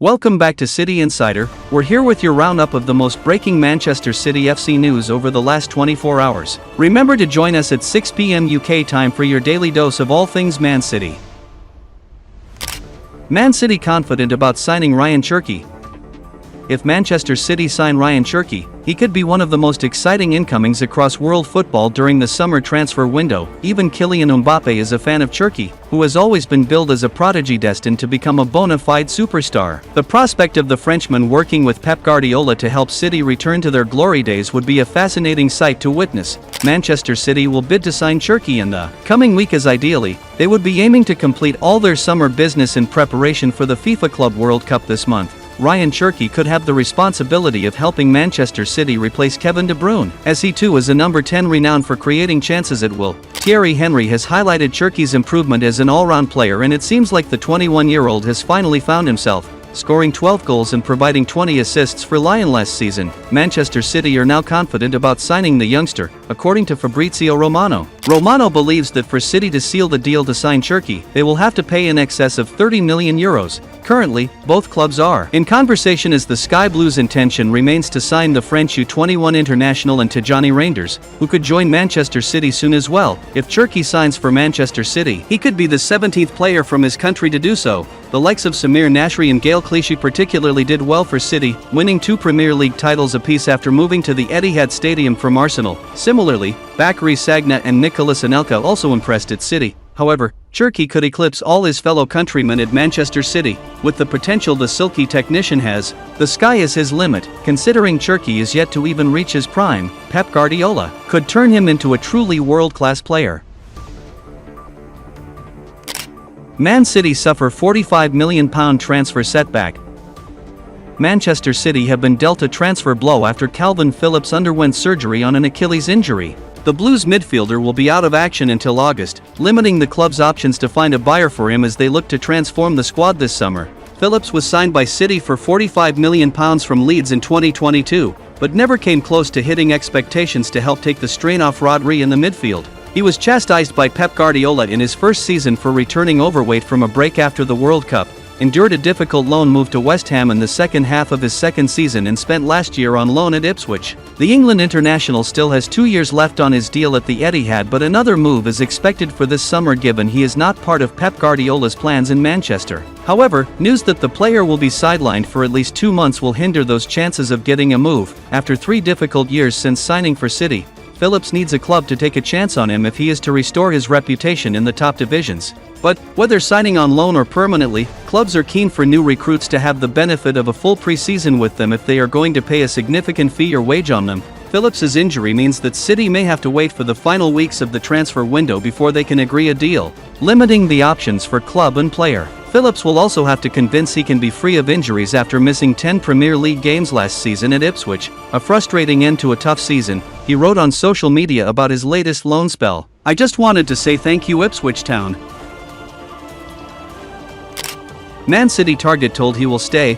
Welcome back to City Insider. We're here with your roundup of the most breaking Manchester City FC news over the last 24 hours. Remember to join us at 6 p.m. UK time for your daily dose of all things Man City. Man City confident about signing Rayan Cherki. If Manchester City sign Rayan Cherki, he could be one of the most exciting incomings across world football during the summer transfer window. Even Kylian Mbappe is a fan of Cherki, who has always been billed as a prodigy destined to become a bona fide superstar. The prospect of the Frenchman working with Pep Guardiola to help City return to their glory days would be a fascinating sight to witness. Manchester City will bid to sign Cherki in the coming week, as ideally, they would be aiming to complete all their summer business in preparation for the FIFA Club World Cup this month. Rayan Cherki could have the responsibility of helping Manchester City replace Kevin De Bruyne, as he too is a number 10 renowned for creating chances at will. Thierry Henry has highlighted Cherki's improvement as an all-round player, and it seems like the 21-year-old has finally found himself, scoring 12 goals and providing 20 assists for Lyon last season. Manchester City are now confident about signing the youngster, according to Fabrizio Romano. Romano believes that for City to seal the deal to sign Cherki, they will have to pay in excess of €30 million. Currently, both clubs are in conversation as the Sky Blues' intention remains to sign the French U21 international and Tijani Reinders, who could join Manchester City soon as well. If Cherki signs for Manchester City, he could be the 17th player from his country to do so. The likes of Samir Nasri and Gaël Clichy particularly did well for City, winning 2 Premier League titles apiece after moving to the Etihad Stadium from Arsenal. Similarly, Bakary Sagna and Nicolas Anelka also impressed at City. However, Cherki could eclipse all his fellow countrymen at Manchester City. With the potential the silky technician has, the sky is his limit. Considering Cherki is yet to even reach his prime, Pep Guardiola could turn him into a truly world-class player. Man City suffer £45 million transfer setback. Manchester City have been dealt a transfer blow after Calvin Phillips underwent surgery on an Achilles injury. The Blues midfielder will be out of action until August, limiting the club's options to find a buyer for him as they look to transform the squad this summer. Phillips was signed by City for £45 million from Leeds in 2022, but never came close to hitting expectations to help take the strain off Rodri in the midfield. He was chastised by Pep Guardiola in his first season for returning overweight from a break after the World Cup, endured a difficult loan move to West Ham in the second half of his second season, and spent last year on loan at Ipswich. The England international still has 2 years left on his deal at the Etihad, but another move is expected for this summer given he is not part of Pep Guardiola's plans in Manchester. However, news that the player will be sidelined for at least 2 months will hinder those chances of getting a move. After 3 difficult years since signing for City, Phillips needs a club to take a chance on him if he is to restore his reputation in the top divisions. But, whether signing on loan or permanently, clubs are keen for new recruits to have the benefit of a full pre-season with them if they are going to pay a significant fee or wage on them. Phillips's injury means that City may have to wait for the final weeks of the transfer window before they can agree a deal, limiting the options for club and player. Phillips will also have to convince he can be free of injuries after missing 10 Premier League games last season at Ipswich, a frustrating end to a tough season. He wrote on social media about his latest loan spell. "I just wanted to say thank you, Ipswich Town." Man City target told he will stay.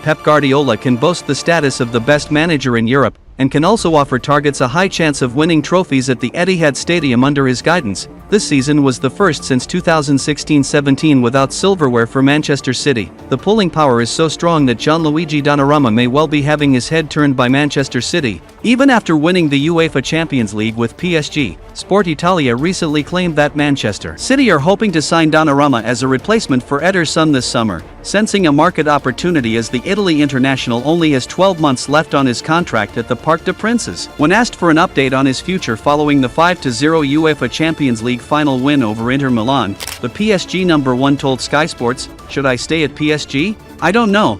Pep Guardiola can boast the status of the best manager in Europe, and can also offer targets a high chance of winning trophies at the Etihad Stadium under his guidance. This season was the first since 2016-17 without silverware for Manchester City. The pulling power is so strong that GIANLUIGI Donnarumma may well be having his head turned by Manchester City, even after winning the UEFA Champions League with PSG. Sport Italia recently claimed that Manchester City are hoping to sign Donnarumma as a replacement for Ederson this summer, sensing a market opportunity as the Italy international only has 12 months left on his contract at the Parc des Princes. When asked for an update on his future following the 5-0 UEFA Champions League final win over Inter Milan, the PSG number 1 told Sky Sports, "Should I stay at PSG? I don't know.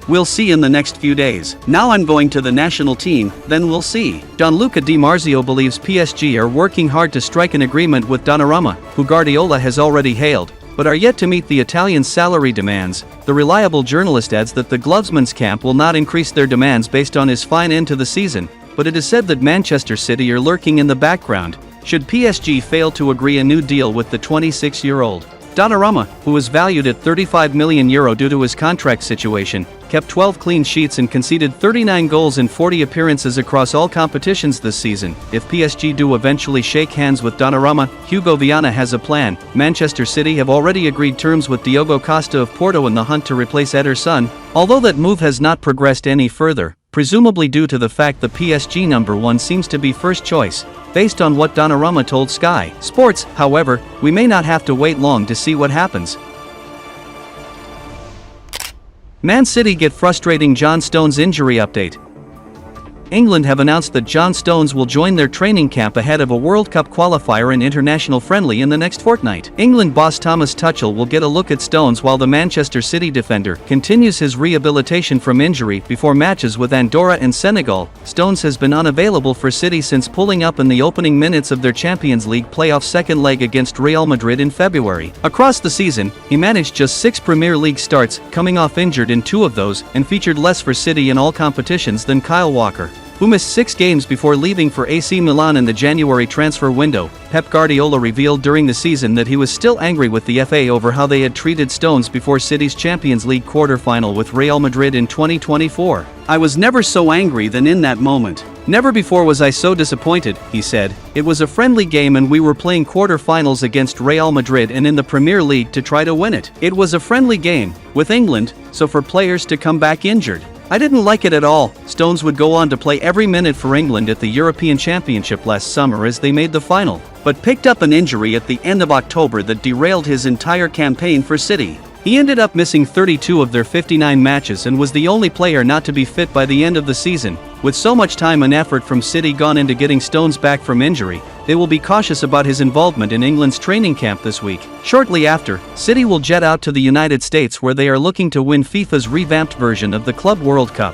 We'll see in the next few days. Now I'm going to the national team, then we'll see." Gianluca Di Marzio believes PSG are working hard to strike an agreement with Donnarumma, who Guardiola has already hailed, but are yet to meet the Italian's salary demands. The reliable journalist adds that the Glovesman's camp will not increase their demands based on his fine end to the season, but it is said that Manchester City are lurking in the background, should PSG fail to agree a new deal with the 26-year-old. Donnarumma, who was valued at €35 million due to his contract situation, kept 12 clean sheets and conceded 39 goals in 40 appearances across all competitions this season. If PSG do eventually shake hands with Donnarumma, Hugo Viana has a plan. Manchester City have already agreed terms with Diogo Costa of Porto in the hunt to replace Ederson, although that move has not progressed any further, presumably due to the fact the PSG number 1 seems to be first choice. Based on what Donnarumma told Sky Sports, however, we may not have to wait long to see what happens. Man City get frustrating John Stones injury update. England have announced that John Stones will join their training camp ahead of a World Cup qualifier and international friendly in the next fortnight. England boss Thomas Tuchel will get a look at Stones while the Manchester City defender continues his rehabilitation from injury before matches with Andorra and Senegal. Stones has been unavailable for City since pulling up in the opening minutes of their Champions League playoff second leg against Real Madrid in February. Across the season, he managed just 6 Premier League starts, coming off injured in 2 of those, and featured less for City in all competitions than Kyle Walker, who missed 6 games before leaving for AC Milan in the January transfer window. Pep Guardiola revealed during the season that he was still angry with the FA over how they had treated Stones before City's Champions League quarter-final with Real Madrid in 2024. "I was never so angry than in that moment. Never before was I so disappointed," he said. "It was a friendly game and we were playing quarter-finals against Real Madrid and in the Premier League to try to win it. It was a friendly game, with England, so for players to come back injured, I didn't like it at all." Stones would go on to play every minute for England at the European Championship last summer as they made the final, but picked up an injury at the end of October that derailed his entire campaign for City. He ended up missing 32 of their 59 matches and was the only player not to be fit by the end of the season. With so much time and effort from City gone into getting Stones back from injury, they will be cautious about his involvement in England's training camp this week. Shortly after, City will jet out to the United States where they are looking to win FIFA's revamped version of the Club World Cup.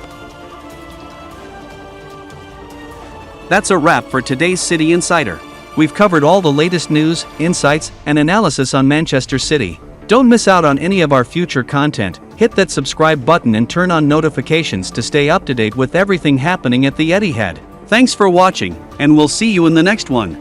That's a wrap for today's City Insider. We've covered all the latest news, insights, and analysis on Manchester City. Don't miss out on any of our future content. Hit that subscribe button and turn on notifications to stay up to date with everything happening at the Etihad. Thanks for watching, and we'll see you in the next one.